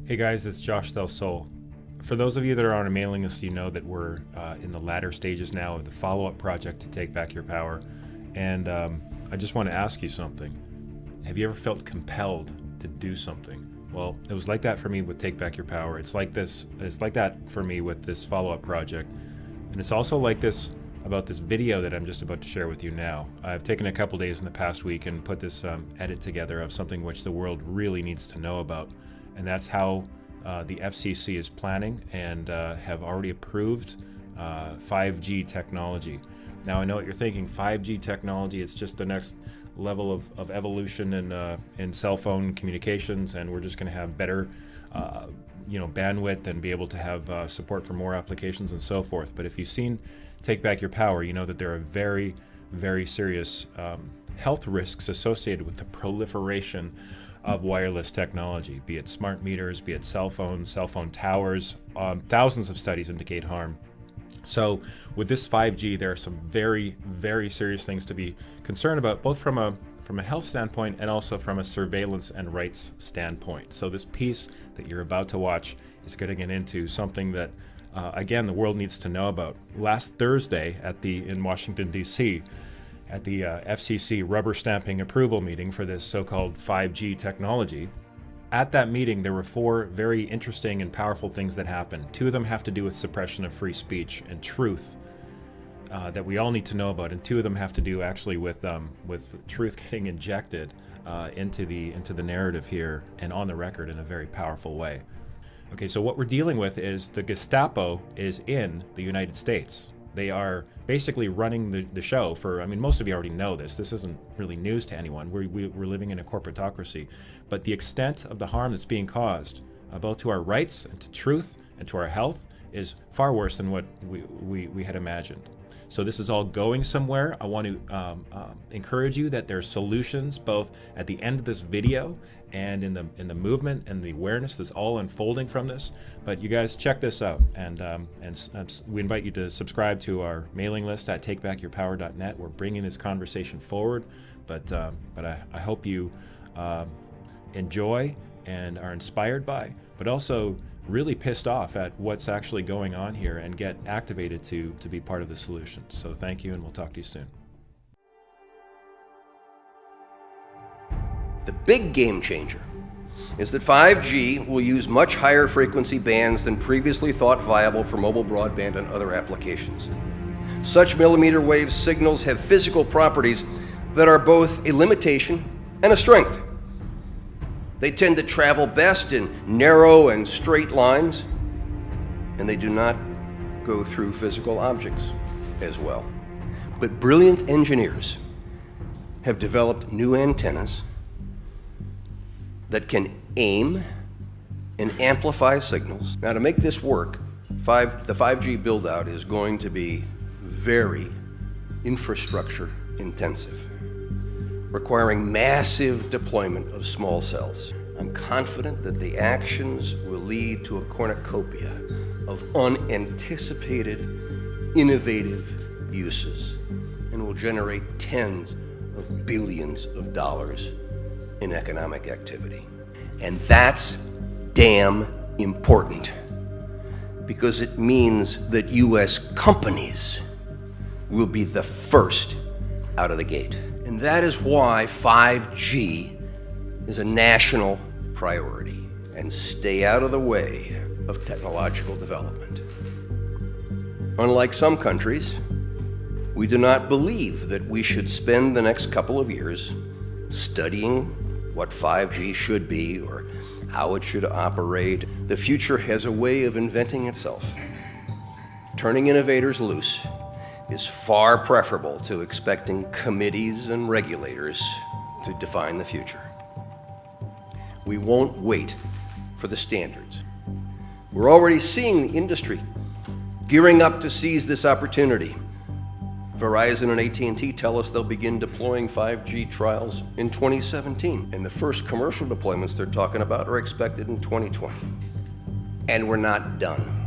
Hey guys, it's Josh Del Sol. For those of you that are on a mailing list, you know that we're in the latter stages now of the follow-up project to take back your power. And I just want to ask you something. Have you ever felt compelled to do something? Well, it was like that for me with Take Back Your Power. It's like that for me with this follow-up project. And it's also like this about this video that I'm just about to share with you now. I've taken a couple days in the past week and put this edit together of something which the world really needs to know about. And that's how the FCC is planning and have already approved 5G technology. Now I know what you're thinking, 5G technology, it's just the next level of evolution in cell phone communications, and we're just going to have better bandwidth and be able to have support for more applications and so forth. But if you've seen Take Back Your Power, you know that there are very, very serious health risks associated with the proliferation of wireless technology, be it smart meters, be it cell phone towers. Thousands of studies indicate harm. So with this 5G, there are some very, very serious things to be concerned about, both from a health standpoint and also from a surveillance and rights standpoint. So this piece that you're about to watch is getting into something that, again, the world needs to know about. Last Thursday in Washington, D.C., at the FCC rubber stamping approval meeting for this so-called 5G technology. At that meeting, there were four very interesting and powerful things that happened. Two of them have to do with suppression of free speech and truth that we all need to know about, and two of them have to do actually with truth getting injected into the narrative here and on the record in a very powerful way. Okay, so what we're dealing with is the Gestapo is in the United States. They are basically running the show most of you already know this. This isn't really news to anyone. We're living in a corporatocracy. But the extent of the harm that's being caused, both to our rights and to truth and to our health, is far worse than what we had imagined. So this is all going somewhere. I want to encourage you that there are solutions both at the end of this video and in the movement and the awareness that's all unfolding from this. But you guys check this out, and we invite you to subscribe to our mailing list at takebackyourpower.net. We're bringing this conversation forward, but I hope you enjoy and are inspired by, but also really pissed off at what's actually going on here and get activated to be part of the solution. So thank you, and we'll talk to you soon. The big game changer is that 5G will use much higher frequency bands than previously thought viable for mobile broadband and other applications. Such millimeter wave signals have physical properties that are both a limitation and a strength. They tend to travel best in narrow and straight lines, and they do not go through physical objects as well. But brilliant engineers have developed new antennas that can aim and amplify signals. Now, to make this work, the 5G build-out is going to be very infrastructure intensive, requiring massive deployment of small cells. I'm confident that the actions will lead to a cornucopia of unanticipated, innovative uses and will generate tens of billions of dollars in economic activity. And that's damn important, because it means that U.S. companies will be the first out of the gate. And that is why 5G is a national priority. And stay out of the way of technological development. Unlike some countries, we do not believe that we should spend the next couple of years studying what 5G should be or how it should operate. The future has a way of inventing itself. Turning innovators loose is far preferable to expecting committees and regulators to define the future. We won't wait for the standards. We're already seeing the industry gearing up to seize this opportunity. Verizon and AT&T tell us they'll begin deploying 5G trials in 2017, and the first commercial deployments they're talking about are expected in 2020. And we're not done.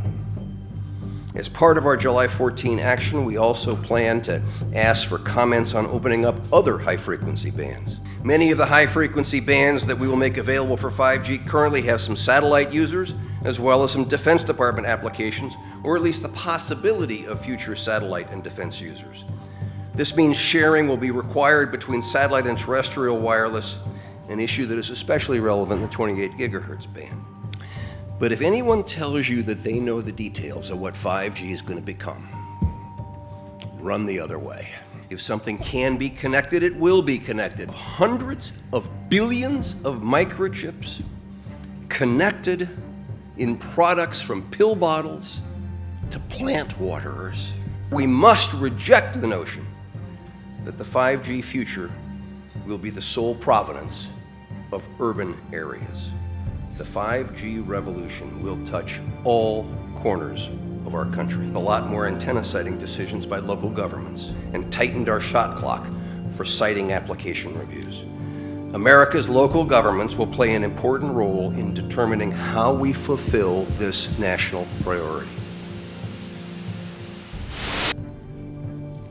As part of our July 14 action, we also plan to ask for comments on opening up other high-frequency bands. Many of the high-frequency bands that we will make available for 5G currently have some satellite users, as well as some Defense Department applications, or at least the possibility of future satellite and defense users. This means sharing will be required between satellite and terrestrial wireless, an issue that is especially relevant in the 28 gigahertz band. But if anyone tells you that they know the details of what 5G is going to become, run the other way. If something can be connected, it will be connected. Hundreds of billions of microchips connected in products from pill bottles to plant waterers. We must reject the notion that the 5G future will be the sole provenance of urban areas. The 5G revolution will touch all corners of our country. A lot more antenna siting decisions by local governments and tightened our shot clock for siting application reviews. America's local governments will play an important role in determining how we fulfill this national priority.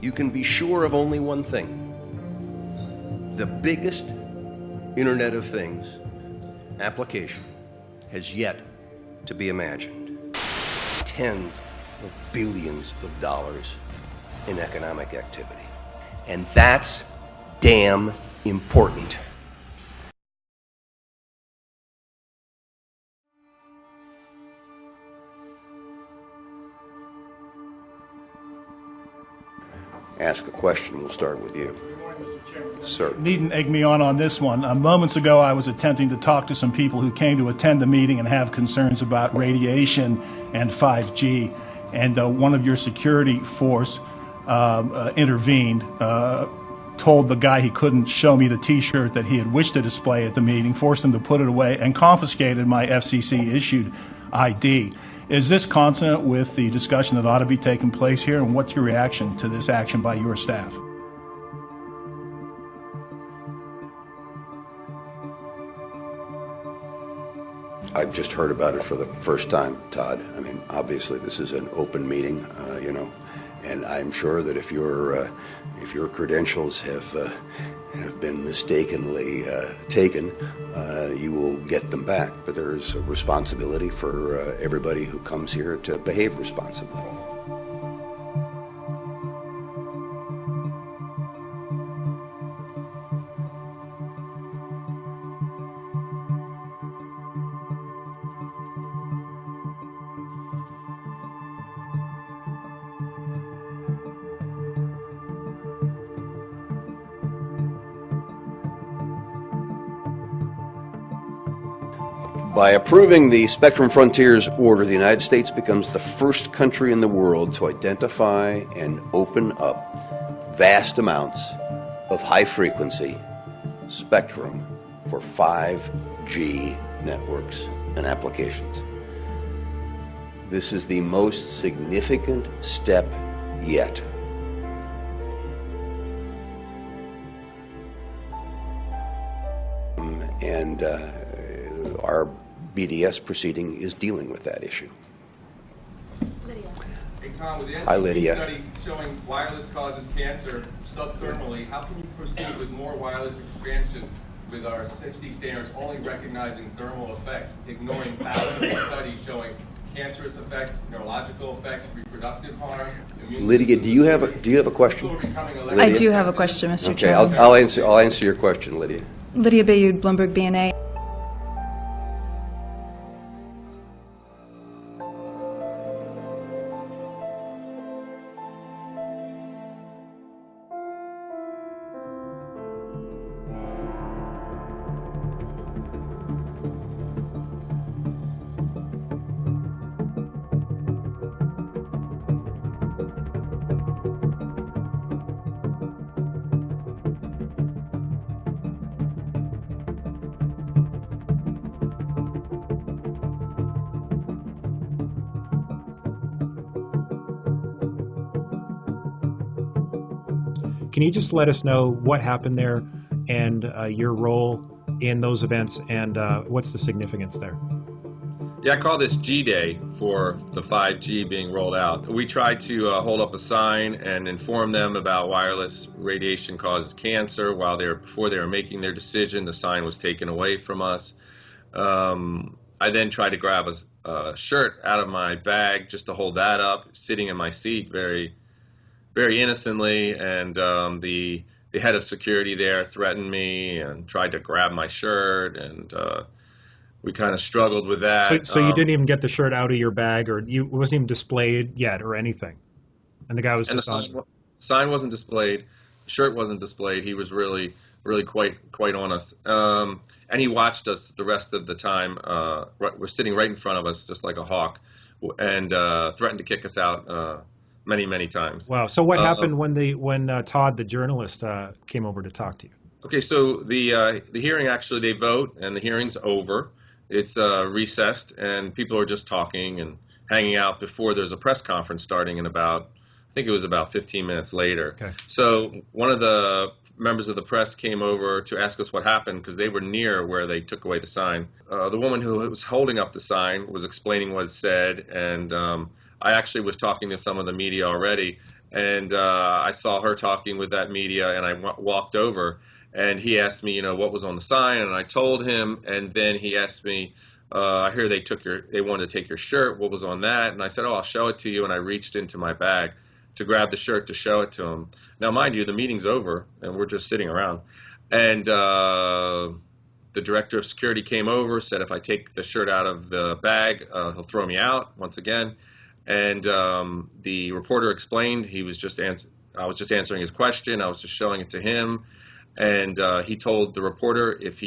You can be sure of only one thing. The biggest Internet of Things application has yet to be imagined. Tens of billions of dollars in economic activity. And that's damn important. Ask a question. We'll start with you. Good morning, Mr. Chairman. Sir. Needn't egg me on this one. Moments ago, I was attempting to talk to some people who came to attend the meeting and have concerns about radiation and 5G. And one of your security force intervened, told the guy he couldn't show me the T-shirt that he had wished to display at the meeting, forced him to put it away, and confiscated my FCC-issued ID. Is this consonant with the discussion that ought to be taking place here, and what's your reaction to this action by your staff? I've just heard about it for the first time, Todd. I mean, obviously this is an open meeting, and I'm sure that if your credentials have been mistakenly taken, you will get them back. But there is a responsibility for everybody who comes here to behave responsibly. By approving the Spectrum Frontiers Order, the United States becomes the first country in the world to identify and open up vast amounts of high-frequency spectrum for 5G networks and applications. This is the most significant step yet. And our BDS proceeding is dealing with that issue. Lydia. Hey Tom, with the Hi, Lydia. study showing wireless causes cancer subthermally, how can you proceed with more wireless expansion with our 60 standards only recognizing thermal effects, ignoring thousands of studies showing cancerous effects, neurological effects, reproductive harm? Lydia, do you have a question? I do have a question, Mr. Okay, Chairman. I'll answer your question, Lydia. Lydia Bayud, Bloomberg BNA. Can you just let us know what happened there and your role in those events and what's the significance there? Yeah, I call this G-Day for the 5G being rolled out. We tried to hold up a sign and inform them about wireless radiation causes cancer before they were making their decision. The sign was taken away from us. I then tried to grab a shirt out of my bag just to hold that up, sitting in my seat very, very innocently, and the head of security there threatened me and tried to grab my shirt, and we kind of struggled with that. So you didn't even get the shirt out of your bag, or it wasn't even displayed yet, or anything, and the guy was And just the sign wasn't displayed, the shirt wasn't displayed. He was really quite on us, and he watched us the rest of the time. We're sitting right in front of us, just like a hawk, and threatened to kick us out many times. Wow. So what happened when Todd, the journalist, came over to talk to you? Okay, so the hearing, actually, they vote, and the hearing's over. It's recessed, and people are just talking and hanging out before there's a press conference starting in I think it was about 15 minutes later. Okay. So one of the members of the press came over to ask us what happened, because they were near where they took away the sign. The woman who was holding up the sign was explaining what it said, and I actually was talking to some of the media already, and I saw her talking with that media, and I walked over. And he asked me, what was on the sign, and I told him. And then he asked me, I hear they wanted to take your shirt. What was on that? And I said, I'll show it to you. And I reached into my bag to grab the shirt to show it to him. Now, mind you, the meeting's over, and we're just sitting around. And the director of security came over, said if I take the shirt out of the bag, he'll throw me out once again. And the reporter explained I was just answering his question. I was just showing it to him. And he told the reporter if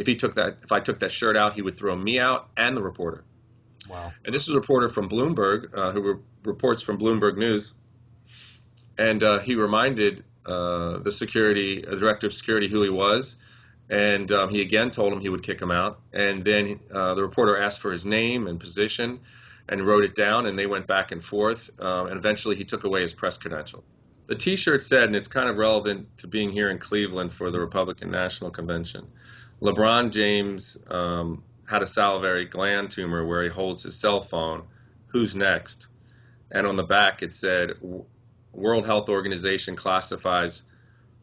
I took that shirt out, he would throw me out and the reporter. Wow. And this is a reporter from Bloomberg who reports from Bloomberg News. And he reminded the director of security who he was. And he again told him he would kick him out. And then the reporter asked for his name and position and wrote it down. And they went back and forth. And eventually he took away his press credential. The T-shirt said, and it's kind of relevant to being here in Cleveland for the Republican National Convention, LeBron James had a salivary gland tumor where he holds his cell phone. Who's next? And on the back it said, World Health Organization classifies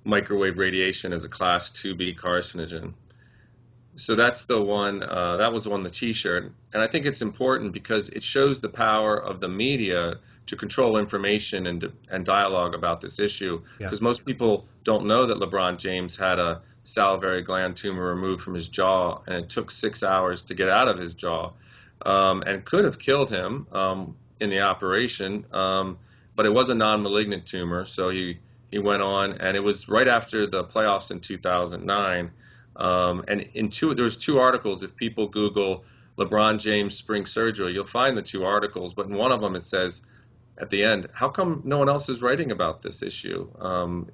microwave radiation as a Class 2B carcinogen. So that's the one, that was on the T-shirt. And I think it's important because it shows the power of the media to control information and dialogue about this issue. Because most people don't know that LeBron James had a salivary gland tumor removed from his jaw, and it took 6 hours to get out of his jaw, and could have killed him in the operation, but it was a non-malignant tumor, so he went on, and it was right after the playoffs in 2009, and there's two articles. If people Google LeBron James spring surgery, you'll find the two articles, but in one of them it says, at the end, how come no one else is writing about this issue?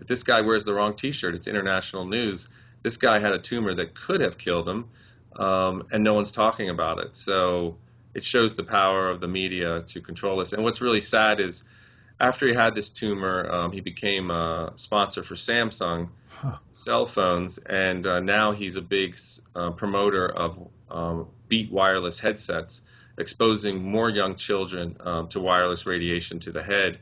If this guy wears the wrong T-shirt, it's international news. This guy had a tumor that could have killed him, and no one's talking about it. So it shows the power of the media to control this. And what's really sad is after he had this tumor, he became a sponsor for Samsung cell phones, and now he's a big promoter of Beat wireless headsets, exposing more young children to wireless radiation to the head,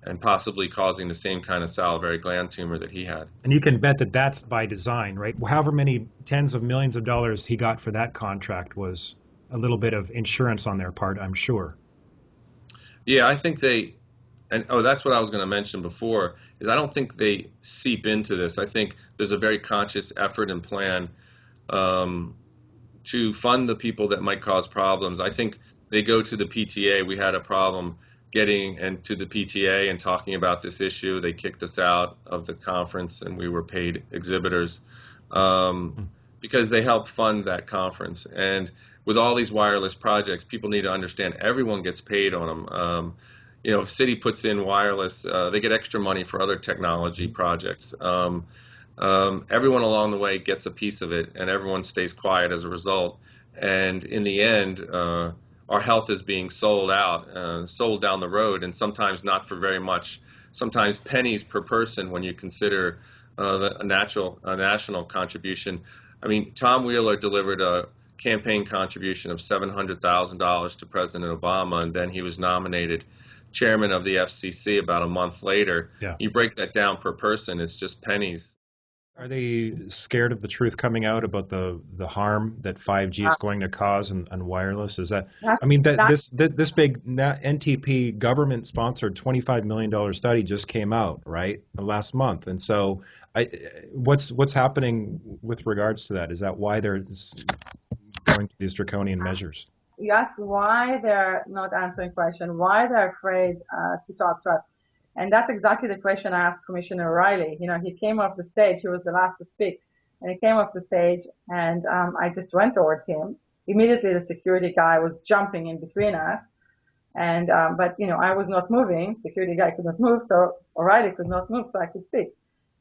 and possibly causing the same kind of salivary gland tumor that he had. And you can bet that that's by design, right? However many tens of millions of dollars he got for that contract was a little bit of insurance on their part, I'm sure. Yeah, I think that's what I was going to mention before, is I don't think they seep into this. I think there's a very conscious effort and plan to fund the people that might cause problems. I think they go to the PTA. We had a problem getting into the PTA and talking about this issue. They kicked us out of the conference, and we were paid exhibitors because they helped fund that conference. And with all these wireless projects, people need to understand everyone gets paid on them. If City puts in wireless, they get extra money for other technology projects. Everyone along the way gets a piece of it, and everyone stays quiet as a result. And in the end, our health is being sold down the road, and sometimes not for very much, sometimes pennies per person when you consider a national contribution. I mean, Tom Wheeler delivered campaign contribution of $700,000 to President Obama, and then he was nominated chairman of the FCC about a month later. Yeah. You break that down per person, it's just pennies. Are they scared of the truth coming out about the harm that 5G is going to cause on wireless? Is that, I mean, this big NTP government-sponsored $25 million study just came out, right, last month, and so what's happening with regards to that? Is that why they're going to these draconian measures? You ask why they're not answering questions, why they're afraid to talk to us. And that's exactly the question I asked Commissioner Riley. You know, he came off the stage, he was the last to speak, and he came off the stage, and I just went towards him. Immediately the security guy was jumping in between us, and but you know, I was not moving, security guy could not move, so O'Reilly could not move, so I could speak.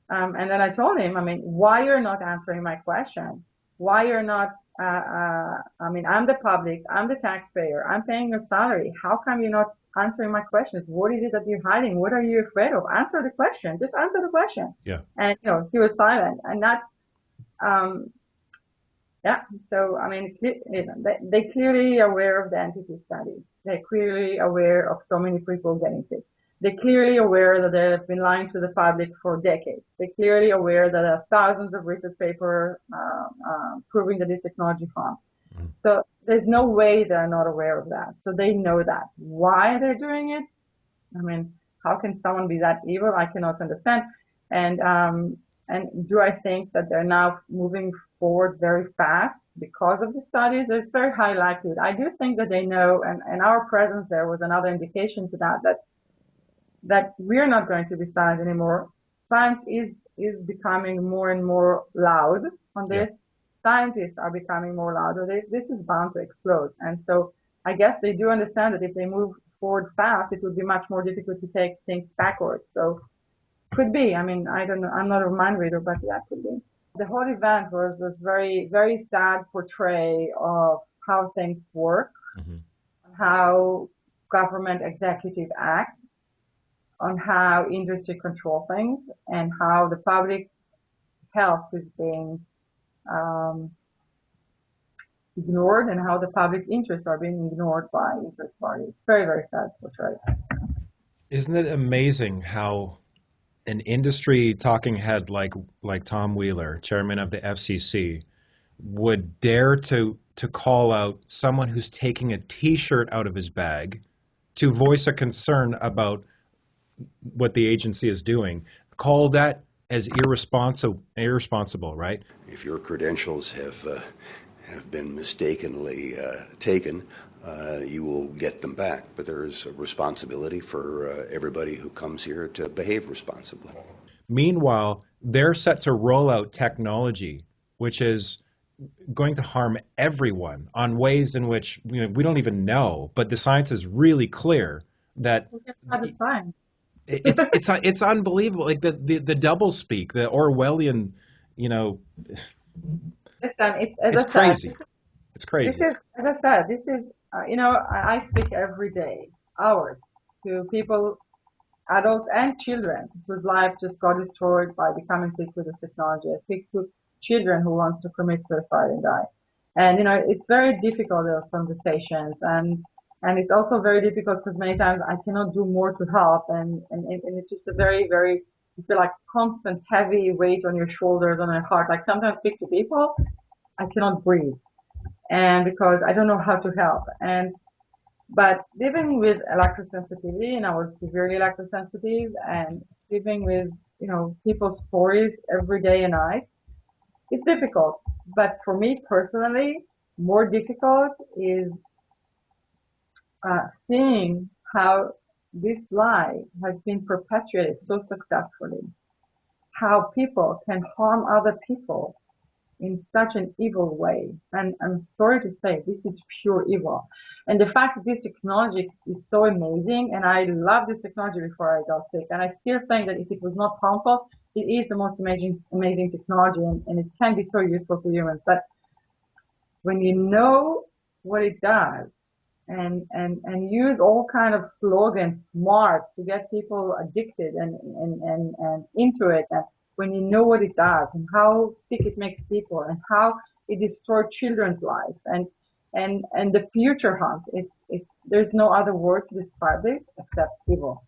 And then I told him, I mean, why you're not answering my question? Why you're not, I mean, I'm the public, I'm the taxpayer, I'm paying your salary. How come you're not answering my questions? What is it that you're hiding? What are you afraid of? Answer the question. Just answer the question. Yeah. And, you know, he was silent. And that's, yeah. So, I mean, they clearly aware of the NTP study. They're clearly aware of so many people getting sick. They're clearly aware that they've been lying to the public for decades. They're clearly aware that there are thousands of research papers proving that this technology harms. Mm-hmm. So there's no way they're not aware of that. So they know that. Why they're doing it? I mean, how can someone be that evil? I cannot understand. And do I think that they're now moving forward very fast because of the studies? There's very high likelihood. I do think that they know, and our presence there was another indication to that we're not going to be silent anymore. Science is becoming more and more loud on this. Yeah. Scientists are becoming more louder. This is bound to explode. And so I guess they do understand that if they move forward fast, it would be much more difficult to take things backwards. So could be. I mean, I don't know. I'm not a mind reader, but yeah, could be. The whole event was very, very sad portray of how things work, mm-hmm. how government executive act, on how industry control things, and how the public health is being ignored, and how the public interests are being ignored by interest parties. Very, very sad portray. Isn't it amazing how an industry talking head like Tom Wheeler, chairman of the FCC, would dare to call out someone who's taking a T-shirt out of his bag to voice a concern about what the agency is doing, call that as irresponsible, right? If your credentials have been mistakenly taken, you will get them back. But there is a responsibility for everybody who comes here to behave responsibly. Meanwhile, they're set to roll out technology which is going to harm everyone on ways in which we don't even know, but the science is really clear that it's unbelievable. Like the double speak, the Orwellian, it's crazy. It's crazy. This is, as I said, this is, I speak every day, hours, to people, adults and children whose life just got destroyed by becoming sick with this technology. I speak to children who wants to commit suicide and die. And, it's very difficult, those conversations. And it's also very difficult because many times I cannot do more to help. And it's just a very, very, you feel like constant heavy weight on your shoulders, on your heart. Like sometimes I speak to people, I cannot breathe. And because I don't know how to help. But living with electrosensitivity, and I was severely electrosensitive, and living with, people's stories every day and night, it's difficult. But for me personally, more difficult is seeing how this lie has been perpetuated so successfully, how people can harm other people in such an evil way. And I'm sorry to say, this is pure evil. And the fact that this technology is so amazing, and I love this technology before I got sick, and I still think that if it was not harmful, it is the most amazing technology, and it can be so useful for humans. But when you know what it does, and use all kind of slogans, smarts, to get people addicted and into it, and when you know what it does and how sick it makes people and how it destroyed children's lives and the future hunt. There's no other word to describe it except evil.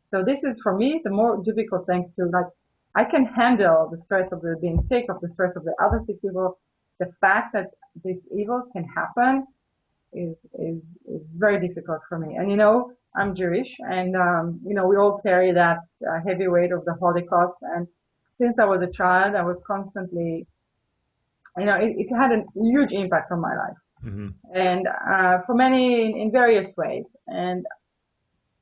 So this is for me the more difficult thing to like. I can handle the stress of the being sick, of the stress of the other sick people. The fact that this evil can happen is very difficult for me. And I'm Jewish, and we all carry that heavy weight of the Holocaust. And since I was a child, I was constantly, it had a huge impact on my life, and for many in various ways. And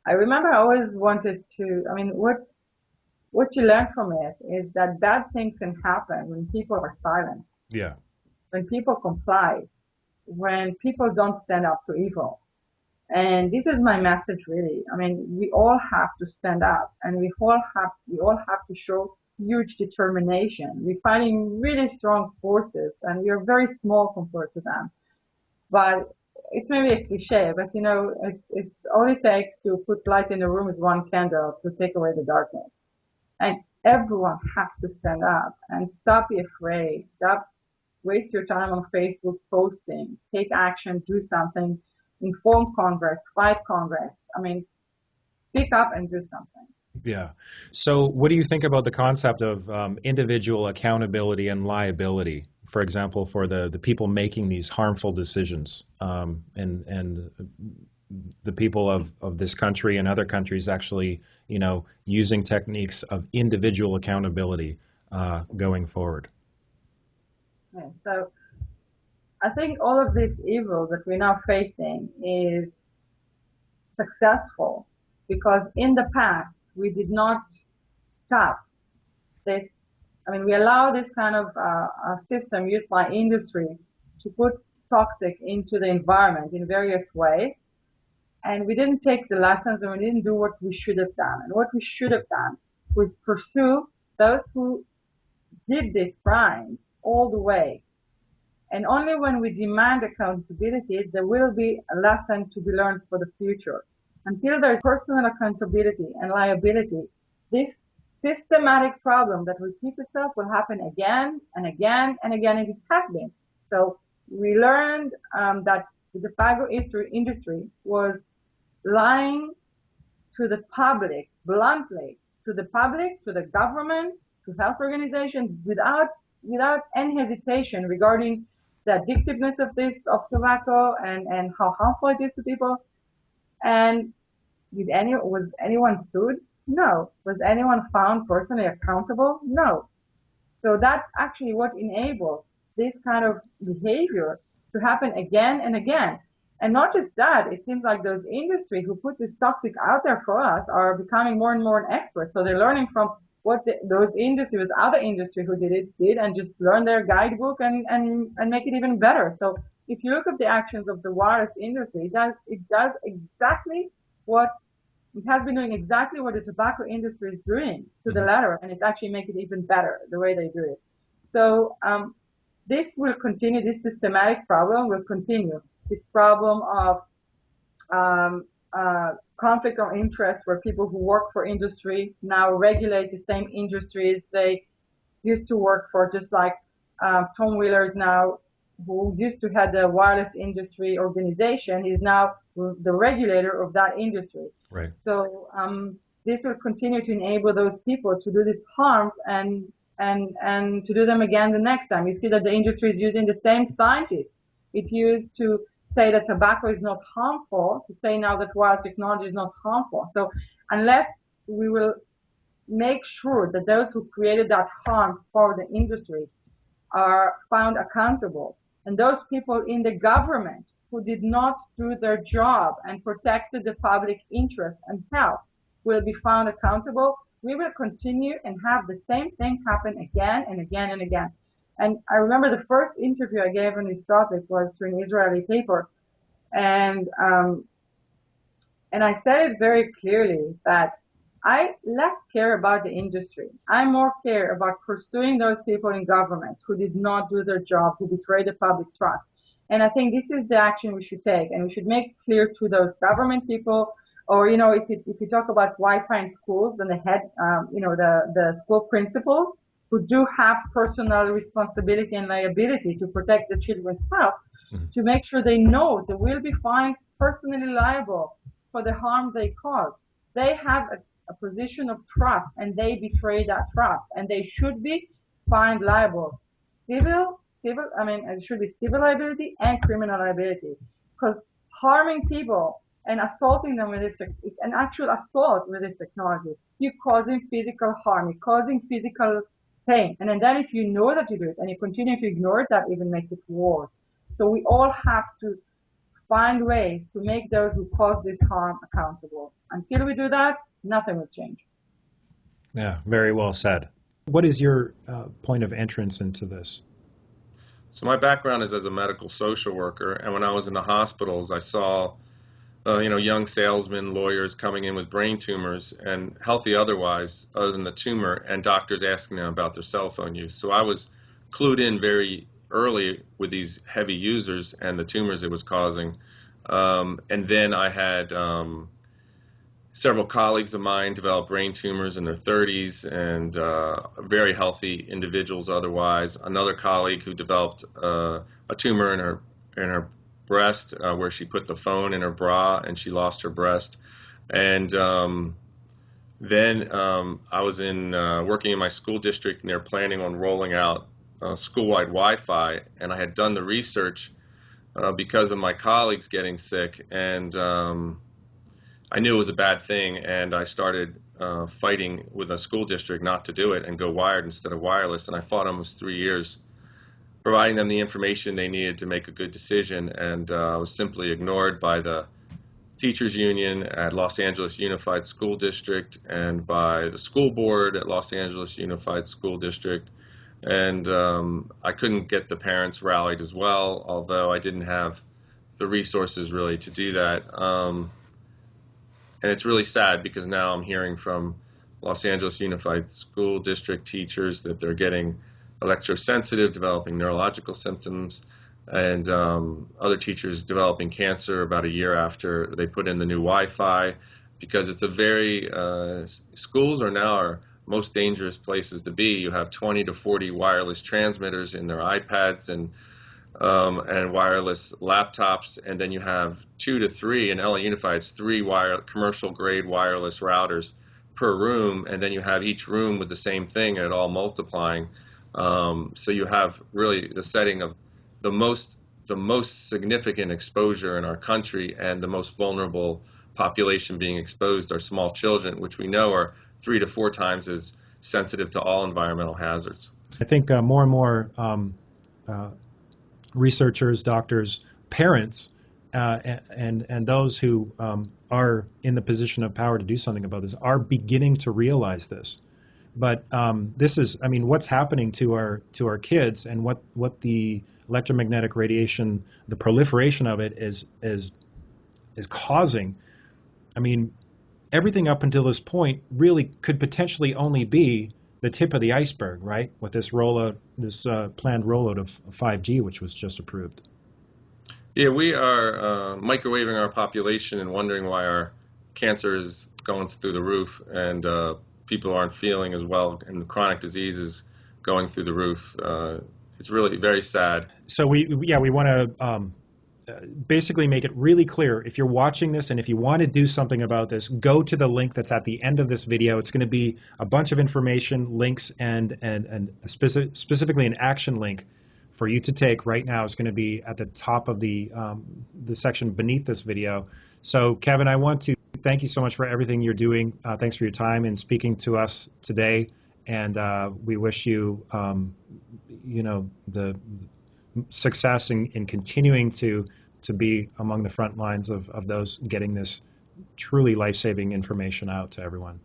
I remember I always wanted to. I mean, what you learn from it is that bad things can happen when people are silent, Yeah. when people comply, when people don't stand up to evil. And this is my message, really. I mean, we all have to stand up, and we all have to show huge determination. We're fighting really strong forces, and we are very small compared to them. But it's maybe a cliche, but it's all it takes to put light in the room is one candle to take away the darkness. And everyone has to stand up and stop be afraid. Stop waste your time on Facebook posting. Take action, do something, inform Congress, fight Congress. I mean, speak up and do something. Yeah. So what do you think about the concept of individual accountability and liability, for example, for the people making these harmful decisions, and the people of this country and other countries actually, using techniques of individual accountability going forward? Yeah, so I think all of this evil that we're now facing is successful because in the past we did not stop this. I mean, we allow this kind of system used by industry to put toxic into the environment in various ways. And we didn't take the lessons and we didn't do what we should have done. And what we should have done was pursue those who did this crime all the way. And only when we demand accountability, there will be a lesson to be learned for the future. Until there's personal accountability and liability, this systematic problem that repeats itself will happen again and again and again, and it has been. So we learned that the tobacco industry was lying to the public, bluntly, to the public, to the government, to health organizations, without any hesitation regarding the addictiveness of tobacco and how harmful it is to people. And was anyone sued? No. Was anyone found personally accountable? No. So that's actually what enables this kind of behavior to happen again and again. And not just that, it seems like those industry who put this toxic out there for us are becoming more and more an expert. So they're learning from what those industries, other industry who did, and just learn their guidebook and make it even better. So if you look at the actions of the wireless industry, it does exactly what it has been doing, exactly what the tobacco industry is doing to the letter, and it's actually making it even better the way they do it. So this will continue. This systematic problem will continue. This problem of conflict of interest, where people who work for industry now regulate the same industries they used to work for, just like Tom Wheeler is now, who used to have the wireless industry organization, is now the regulator of that industry. Right. So this will continue to enable those people to do this harm and to do them again the next time. You see that the industry is using the same scientists. It used to say that tobacco is not harmful, to say now that wireless technology is not harmful. So unless we will make sure that those who created that harm for the industry are found accountable, and those people in the government who did not do their job and protected the public interest and health will be found accountable, we will continue and have the same thing happen again and again and again. And I remember the first interview I gave on this topic was to an Israeli paper, and I said it very clearly that I less care about the industry. I more care about pursuing those people in governments who did not do their job, who betrayed the public trust. And I think this is the action we should take, and we should make clear to those government people, or if you talk about Wi-Fi in schools, then the head, the school principals, who do have personal responsibility and liability to protect the children's health, to make sure they know they will be fined personally liable for the harm they cause. They have a position of trust, and they betray that trust, and they should be fined liable. It should be civil liability and criminal liability, because harming people and assaulting them with it's an actual assault with this technology. You're causing physical harm, you're causing physical pain. And then if you know that you do it and you continue to ignore it, that even makes it worse. So we all have to find ways to make those who cause this harm accountable. Until we do that, nothing will change. Yeah, very well said. What is your point of entrance into this? So my background is as a medical social worker, and when I was in the hospitals, I saw young salesmen, lawyers coming in with brain tumors and healthy otherwise, other than the tumor, and doctors asking them about their cell phone use. So I was clued in very early with these heavy users and the tumors it was causing. And then I had several colleagues of mine develop brain tumors in their 30s, and very healthy individuals otherwise. Another colleague who developed a tumor in her breast, where she put the phone in her bra and she lost her breast. And then I was working in my school district, and they're planning on rolling out school-wide Wi-Fi, and I had done the research because of my colleagues getting sick, and I knew it was a bad thing, and I started fighting with a school district not to do it and go wired instead of wireless, and I fought almost 3 years, providing them the information they needed to make a good decision, and I was simply ignored by the teachers union at Los Angeles Unified School District and by the school board at Los Angeles Unified School District, and I couldn't get the parents rallied as well, although I didn't have the resources really to do that. And it's really sad because now I'm hearing from Los Angeles Unified School District teachers that they're getting electrosensitive, developing neurological symptoms, and other teachers developing cancer about a year after they put in the new Wi-Fi, because it's a very, schools are now our most dangerous places to be. You have 20 to 40 wireless transmitters in their iPads and wireless laptops, and then you have 2 to 3, in LA Unified, it's 3 commercial grade wireless routers per room, and then you have each room with the same thing and it all multiplying. So you have really the setting of the most significant exposure in our country, and the most vulnerable population being exposed are small children, which we know are 3 to 4 times as sensitive to all environmental hazards. I think more and more researchers, doctors, parents, and those who are in the position of power to do something about this are beginning to realize this. But this is, what's happening to our kids, and what the electromagnetic radiation, the proliferation of it is causing. Everything up until this point really could potentially only be the tip of the iceberg, right? With this rollout, this planned rollout of 5G, which was just approved. Yeah, we are microwaving our population and wondering why our cancer is going through the roof, and people aren't feeling as well, and chronic disease is going through the roof. It's really very sad. So we want to basically make it really clear. If you're watching this and if you want to do something about this, go to the link that's at the end of this video. It's going to be a bunch of information, links, and specifically an action link for you to take right now. Is going to be at the top of the section beneath this video. So Kevin, I want to thank you so much for everything you're doing. Thanks for your time and speaking to us today. And we wish you, the success in continuing to be among the front lines of those getting this truly life-saving information out to everyone.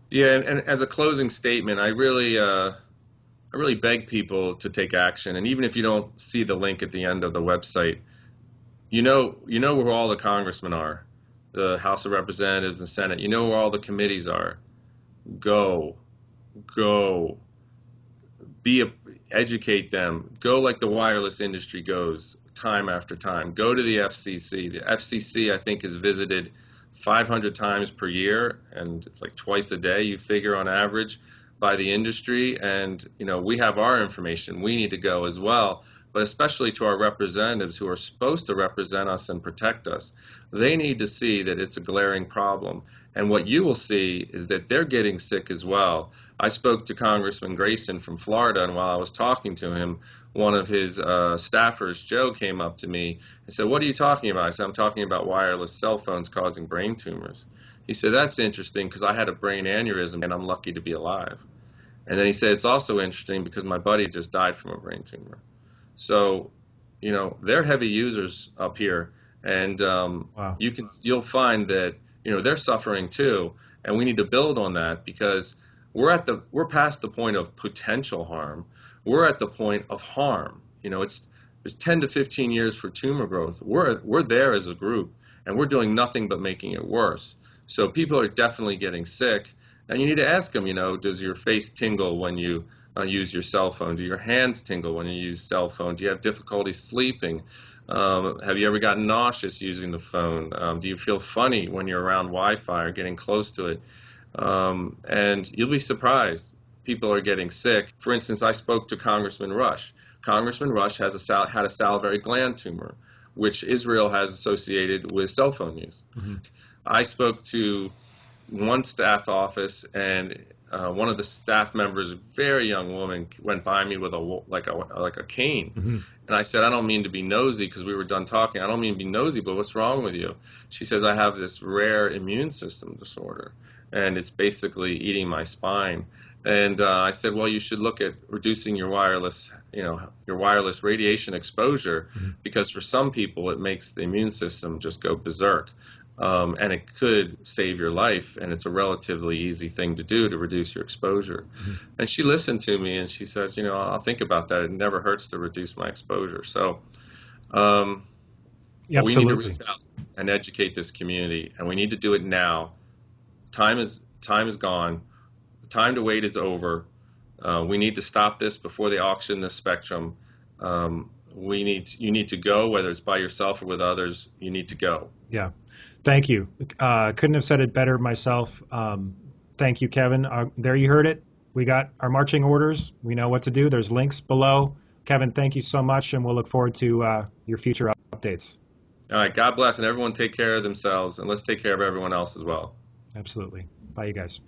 Yeah, and as a closing statement, I really beg people to take action. And even if you don't see the link at the end of the website, you know where all the congressmen are, the House of Representatives and Senate. You know where all the committees are. Go, educate them. Go like the wireless industry goes time after time. Go to the FCC. The FCC, I think, is visited 500 times per year, and it's like twice a day, you figure, on average, by the industry, and we have our information. We need to go as well, but especially to our representatives who are supposed to represent us and protect us. They need to see that it's a glaring problem, and what you will see is that they're getting sick as well. I spoke to Congressman Grayson from Florida, and while I was talking to him, one of his staffers, Joe, came up to me and said, "What are you talking about?" I said, "I'm talking about wireless cell phones causing brain tumors." He said, "That's interesting because I had a brain aneurysm and I'm lucky to be alive." And then he said, "It's also interesting because my buddy just died from a brain tumor." So, they're heavy users up here, and Wow. you'll find that they're suffering too, and we need to build on that because we're past the point of potential harm. We're at the point of harm. There's 10 to 15 years for tumor growth. We're there as a group, and we're doing nothing but making it worse. So people are definitely getting sick, and you need to ask them, does your face tingle when you use your cell phone? Do your hands tingle when you use cell phone? Do you have difficulty sleeping? Have you ever gotten nauseous using the phone? Do you feel funny when you're around Wi-Fi or getting close to it? And you'll be surprised. People are getting sick. For instance, I spoke to Congressman Rush. Congressman Rush had a salivary gland tumor, which Israel has associated with cell phone use. Mm-hmm. I spoke to one staff office, and one of the staff members, a very young woman, went by me with a cane. Mm-hmm. And I said, "I don't mean to be nosy," because we were done talking. "I don't mean to be nosy, but what's wrong with you?" She says, "I have this rare immune system disorder, and it's basically eating my spine." And I said, "Well, you should look at reducing your wireless radiation exposure, mm-hmm. because for some people it makes the immune system just go berserk. And it could save your life, and it's a relatively easy thing to do to reduce your exposure." Mm-hmm. And she listened to me, and she says, "I'll think about that. It never hurts to reduce my exposure." So we need to reach out and educate this community, and we need to do it now. Time is gone. The time to wait is over. We need to stop this before they auction this spectrum. You need to go, whether it's by yourself or with others. You need to go. Yeah. Thank you. Couldn't have said it better myself. Thank you, Kevin. There you heard it. We got our marching orders. We know what to do. There's links below. Kevin, thank you so much, and we'll look forward to your future updates. All right. God bless, and everyone take care of themselves, and let's take care of everyone else as well. Absolutely. Bye, you guys.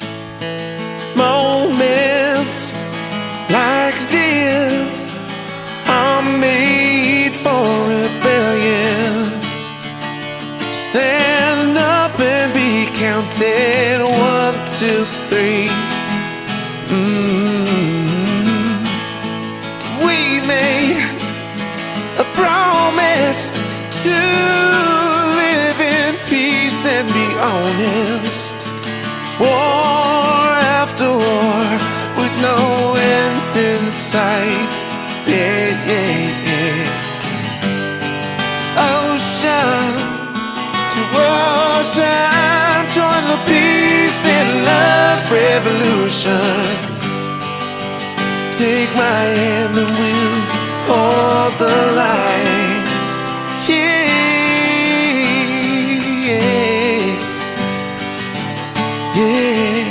Moments like this are made for rebellion. Stand up and be counted. 1, 2, 3. We made a promise to live in peace and be honest. War after war with no end in sight. Yeah, yeah, yeah. Ocean to ocean, join the peace and love revolution. Take my hand and we'll hold the line. Yeah, yeah, yeah.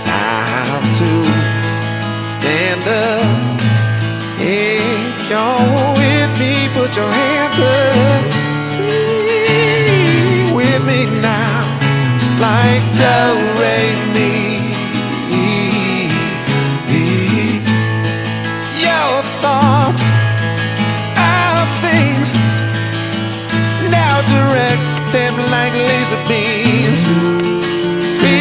Time to stand up. If you're with me, put your hands up. Sing with me now, just like do re mi. Your thoughts are things, now direct them like laser beams. We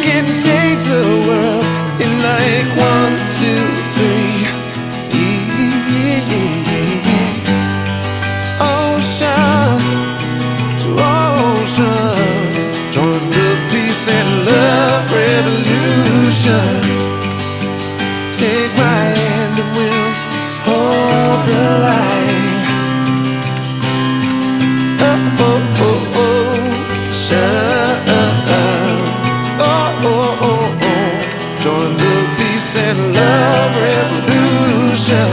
can change the world in like 1, 2, 3. Ocean to ocean, join the peace and love revolution. Take my hand and we'll hold the line. Oh, oh, oh, oh, shine. Oh, oh, oh, oh, join the peace and love revolution.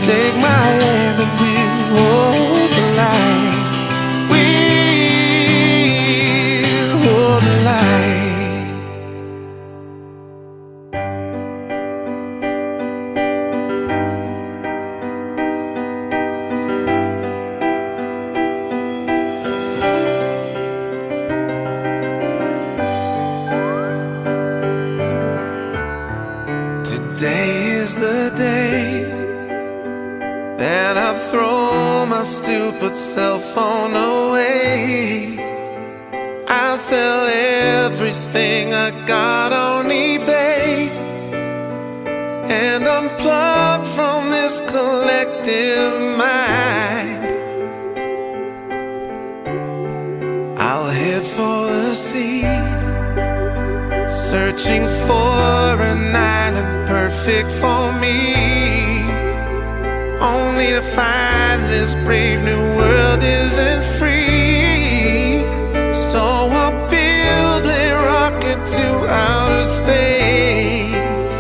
Take my hand and we'll hold the line. We'll hold the line. then I throw my stupid cell phone away. I sell everything I got on eBay and unplug from this collective mind. I'll head for the sea, searching for an island perfect for me, only to find this brave new world isn't free. So I'll build a rocket to outer space,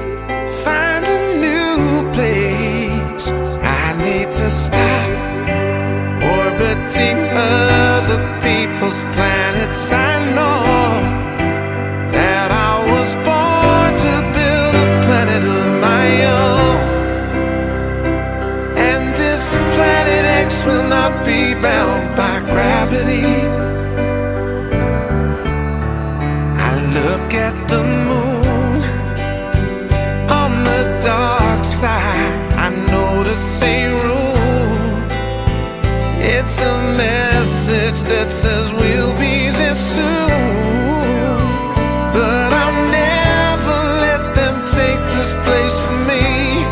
find a new place. I need to stop orbiting other people's planets. I know that I was born to build a planet of my own, and this planet X will not be bound by gravity. Look at the moon on the dark side. I notice a room. It's a message that says we'll be there soon, but I'll never let them take this place from me.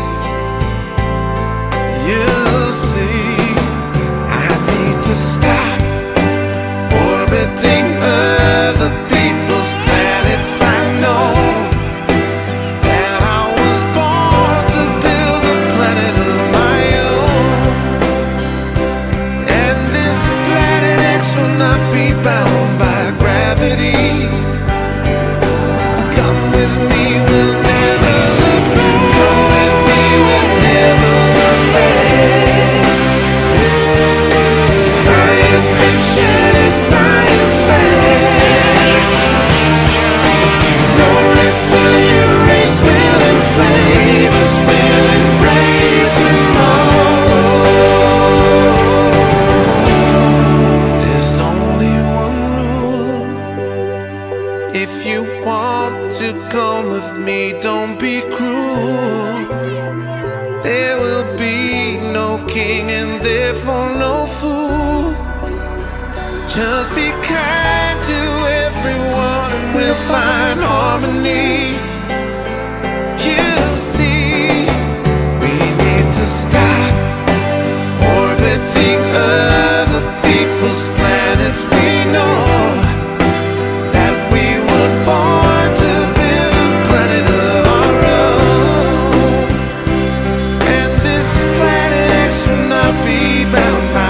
You see, I need to stop orbiting other people's planets. I know that I was born to build a planet of my own, and this planet X will not be bound by gravity. Come with me, we'll never look back. Come with me, we'll never look back. Science fiction is science fact. No reptilian race will enslave us, will embrace tomorrow. There's only one rule. If you want to come with me, don't be cruel. There will be no king and therefore no fool. Just be kind to everyone and we'll find harmony. You see, we need to stop orbiting other people's planets. We know that we were born to build a planet of our own, and this planet X will not be bound by